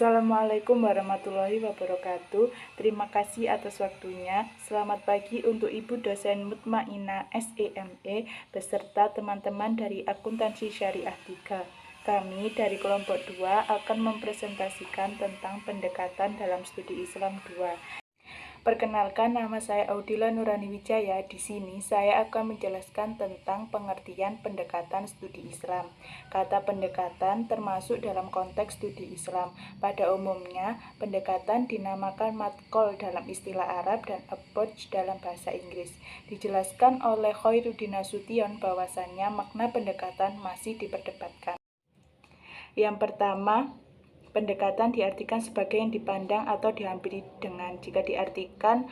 Assalamualaikum warahmatullahi wabarakatuh. Terima kasih atas waktunya. Selamat pagi untuk Ibu dosen Mutmainah SEME beserta teman-teman dari Akuntansi Syariah 3. Kami dari kelompok 2 akan mempresentasikan tentang pendekatan dalam studi Islam 2. Perkenalkan, nama saya Audila Nurani Wijaya. Di sini saya akan menjelaskan tentang pengertian pendekatan studi Islam. Kata pendekatan termasuk dalam konteks studi Islam. Pada umumnya, pendekatan dinamakan madkhol dalam istilah Arab dan approach dalam bahasa Inggris. Dijelaskan oleh Khairuddin Nasution bahwasannya makna pendekatan masih diperdebatkan. Yang pertama, pendekatan diartikan sebagai yang dipandang atau dihampiri dengan. Jika diartikan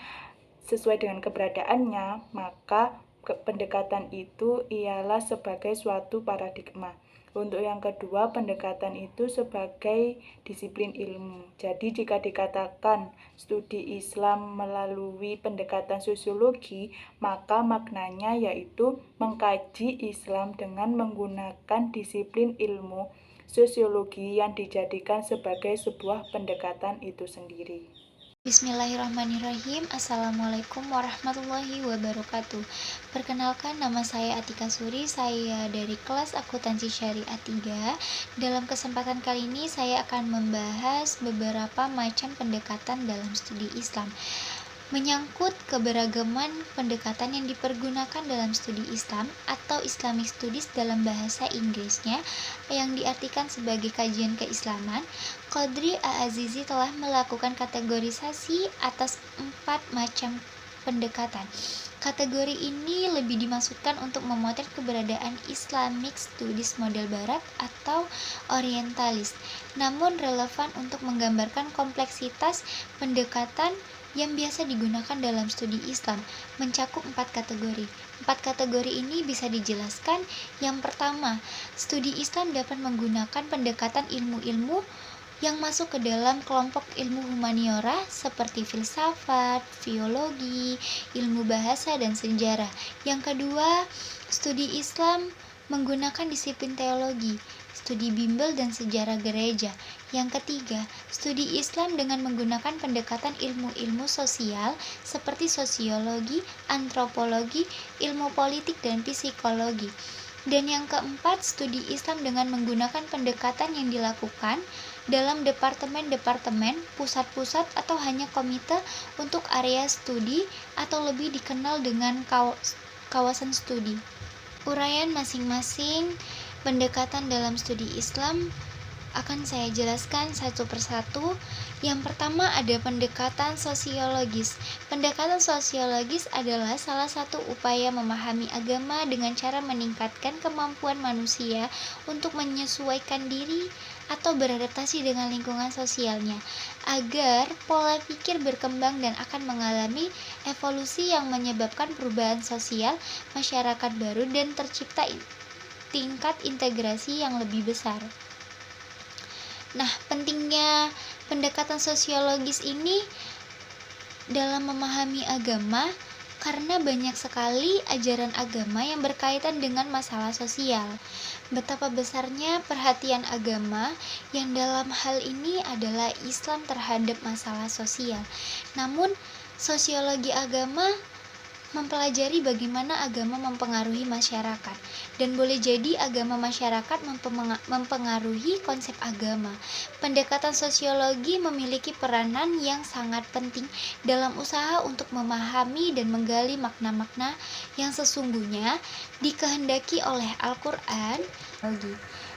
sesuai dengan keberadaannya, maka pendekatan itu ialah sebagai suatu paradigma. Untuk yang kedua, pendekatan itu sebagai disiplin ilmu. Jadi jika dikatakan studi Islam melalui pendekatan sosiologi, maka maknanya yaitu mengkaji Islam dengan menggunakan disiplin ilmu sosiologi yang dijadikan sebagai sebuah pendekatan itu sendiri. Bismillahirrahmanirrahim. Assalamualaikum warahmatullahi wabarakatuh. Perkenalkan, nama saya Atika Suri. Saya dari kelas Akuntansi Syariah 3. Dalam kesempatan kali ini saya akan membahas beberapa macam pendekatan dalam studi Islam. Menyangkut keberagaman pendekatan yang dipergunakan dalam studi Islam atau Islamic Studies dalam bahasa Inggrisnya yang diartikan sebagai kajian keislaman, Qadri A'azizi telah melakukan kategorisasi atas 4 macam pendekatan. Kategori ini lebih dimaksudkan untuk memotret keberadaan Islamic Studies model barat atau orientalis, namun relevan untuk menggambarkan kompleksitas pendekatan yang biasa digunakan dalam studi Islam, mencakup 4 kategori. 4 kategori ini bisa dijelaskan. Yang pertama, studi Islam dapat menggunakan pendekatan ilmu-ilmu yang masuk ke dalam kelompok ilmu humaniora seperti filsafat, filologi, ilmu bahasa, dan sejarah. Yang kedua, studi Islam menggunakan disiplin teologi, studi bimbel dan sejarah gereja. Yang ketiga, studi Islam dengan menggunakan pendekatan ilmu-ilmu sosial seperti sosiologi, antropologi, ilmu politik, dan psikologi. Dan yang keempat, studi Islam dengan menggunakan pendekatan yang dilakukan dalam departemen-departemen, pusat-pusat, atau hanya komite untuk area studi atau lebih dikenal dengan kawasan studi. Uraian masing-masing pendekatan dalam studi Islam akan saya jelaskan satu persatu. Yang pertama ada pendekatan sosiologis. Pendekatan sosiologis adalah salah satu upaya memahami agama dengan cara meningkatkan kemampuan manusia untuk menyesuaikan diri atau beradaptasi dengan lingkungan sosialnya, agar pola pikir berkembang dan akan mengalami evolusi yang menyebabkan perubahan sosial masyarakat baru dan tercipta tingkat integrasi yang lebih besar. Nah, pentingnya pendekatan sosiologis ini dalam memahami agama karena banyak sekali ajaran agama yang berkaitan dengan masalah sosial. Betapa besarnya perhatian agama yang dalam hal ini adalah Islam terhadap masalah sosial. Namun, sosiologi agama mempelajari bagaimana agama mempengaruhi masyarakat, dan boleh jadi agama masyarakat mempengaruhi konsep agama. Pendekatan sosiologi memiliki peranan yang sangat penting dalam usaha untuk memahami dan menggali makna-makna yang sesungguhnya dikehendaki oleh Al-Quran.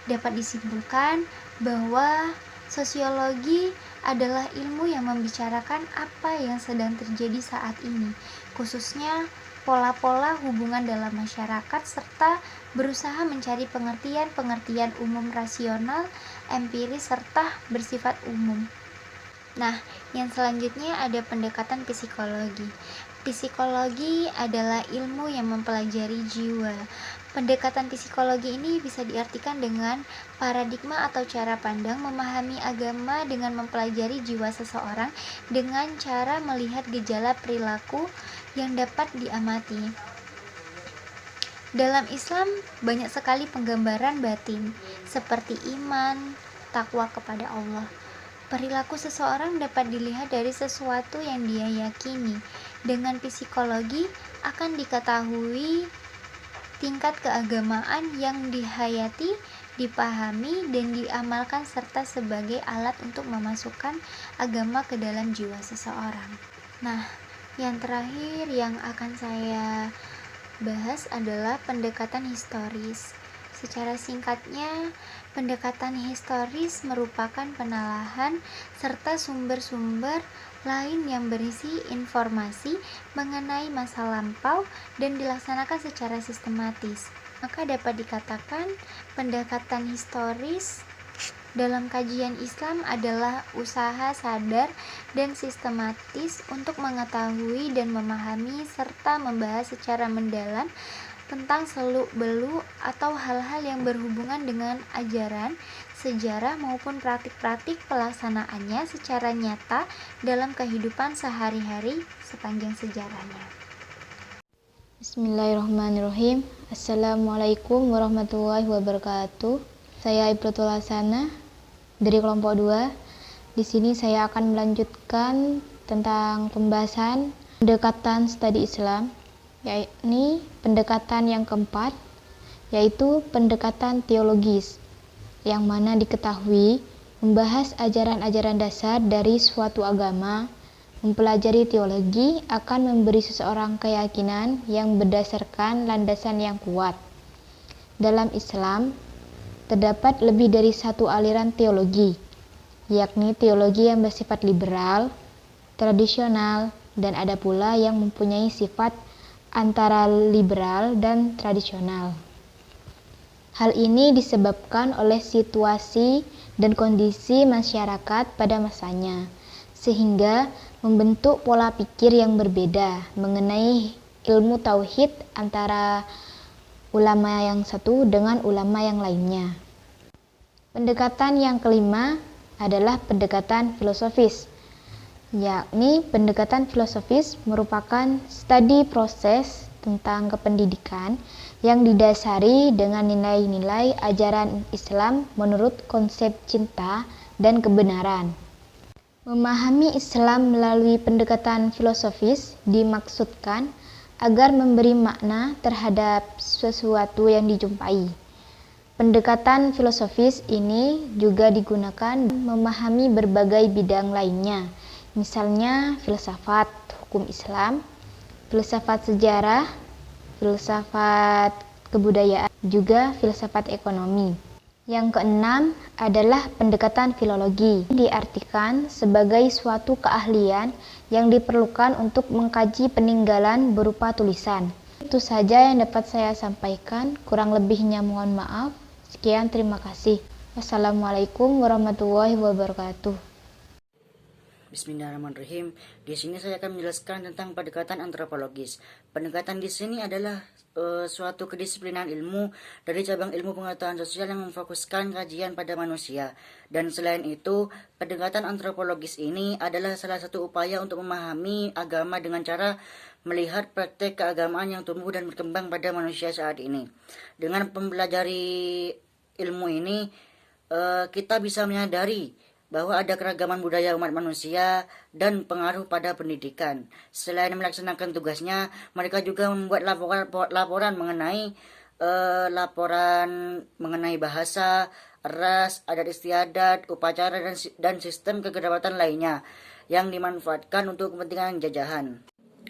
Dapat disimpulkan bahwa sosiologi adalah ilmu yang membicarakan apa yang sedang terjadi saat ini, khususnya pola-pola hubungan dalam masyarakat, serta berusaha mencari pengertian-pengertian umum rasional, empiris, serta bersifat umum. Nah, yang selanjutnya ada pendekatan psikologi. Psikologi adalah ilmu yang mempelajari jiwa. Pendekatan psikologi ini bisa diartikan dengan paradigma atau cara pandang memahami agama dengan mempelajari jiwa seseorang dengan cara melihat gejala perilaku yang dapat diamati. Dalam Islam banyak sekali penggambaran batin seperti iman, takwa kepada Allah. Perilaku seseorang dapat dilihat dari sesuatu yang dia yakini. Dengan psikologi akan diketahui tingkat keagamaan yang dihayati, dipahami, dan diamalkan serta sebagai alat untuk memasukkan agama ke dalam jiwa seseorang. Nah, yang terakhir yang akan saya bahas adalah pendekatan historis. Secara singkatnya, pendekatan historis merupakan penelahan serta sumber-sumber lain yang berisi informasi mengenai masa lampau dan dilaksanakan secara sistematis. Maka dapat dikatakan pendekatan historis dalam kajian Islam adalah usaha sadar dan sistematis untuk mengetahui dan memahami serta membahas secara mendalam tentang seluk-beluk atau hal-hal yang berhubungan dengan ajaran, sejarah maupun praktik-praktik pelaksanaannya secara nyata dalam kehidupan sehari-hari sepanjang sejarahnya. Bismillahirrahmanirrahim. Assalamualaikum warahmatullahi wabarakatuh. Saya Ibrotul Hasana dari kelompok 2. Di sini saya akan melanjutkan tentang pembahasan pendekatan studi Islam, yakni pendekatan yang keempat, yaitu pendekatan teologis, yang mana diketahui membahas ajaran-ajaran dasar dari suatu agama. Mempelajari teologi akan memberi seseorang keyakinan yang berdasarkan landasan yang kuat. Dalam Islam, terdapat lebih dari satu aliran teologi, yakni teologi yang bersifat liberal, tradisional, dan ada pula yang mempunyai sifat antara liberal dan tradisional. Hal ini disebabkan oleh situasi dan kondisi masyarakat pada masanya, sehingga membentuk pola pikir yang berbeda mengenai ilmu tauhid antara ulama yang satu dengan ulama yang lainnya. Pendekatan yang kelima adalah pendekatan filosofis, yakni pendekatan filosofis merupakan studi proses tentang kependidikan yang didasari dengan nilai-nilai ajaran Islam menurut konsep cinta dan kebenaran. Memahami Islam melalui pendekatan filosofis dimaksudkan agar memberi makna terhadap sesuatu yang dijumpai. Pendekatan filosofis ini juga digunakan memahami berbagai bidang lainnya, misalnya filsafat hukum Islam, filsafat sejarah, filsafat kebudayaan, juga filsafat ekonomi. Yang keenam adalah pendekatan filologi. Diartikan sebagai suatu keahlian yang diperlukan untuk mengkaji peninggalan berupa tulisan. Itu saja yang dapat saya sampaikan, kurang lebihnya mohon maaf. Sekian, terima kasih. Wassalamualaikum warahmatullahi wabarakatuh. Bismillahirrahmanirrahim. Di sini saya akan menjelaskan tentang pendekatan antropologis. Pendekatan di sini adalah suatu kedisiplinan ilmu dari cabang ilmu pengetahuan sosial yang memfokuskan kajian pada manusia. Dan selain itu, pendekatan antropologis ini adalah salah satu upaya untuk memahami agama dengan cara melihat praktek keagamaan yang tumbuh dan berkembang pada manusia saat ini. Dengan mempelajari ilmu ini, kita bisa menyadari bahwa ada keragaman budaya umat manusia dan pengaruh pada pendidikan. Selain melaksanakan tugasnya, mereka juga membuat laporan mengenai bahasa, ras, adat istiadat, upacara, dan sistem kekerabatan lainnya yang dimanfaatkan untuk kepentingan jajahan.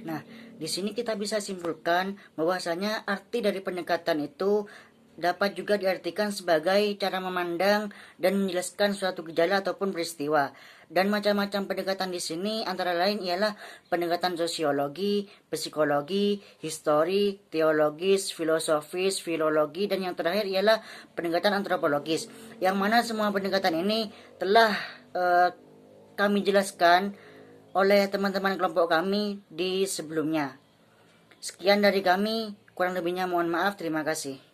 Nah, di sini kita bisa simpulkan bahwasanya arti dari pendekatan itu dapat juga diartikan sebagai cara memandang dan menjelaskan suatu gejala ataupun peristiwa. Dan macam-macam pendekatan di sini antara lain ialah pendekatan sosiologi, psikologi, histori, teologis, filosofis, filologi, dan yang terakhir ialah pendekatan antropologis. Yang mana semua pendekatan ini telah kami jelaskan oleh teman-teman kelompok kami di sebelumnya. Sekian dari kami, kurang lebihnya mohon maaf, terima kasih.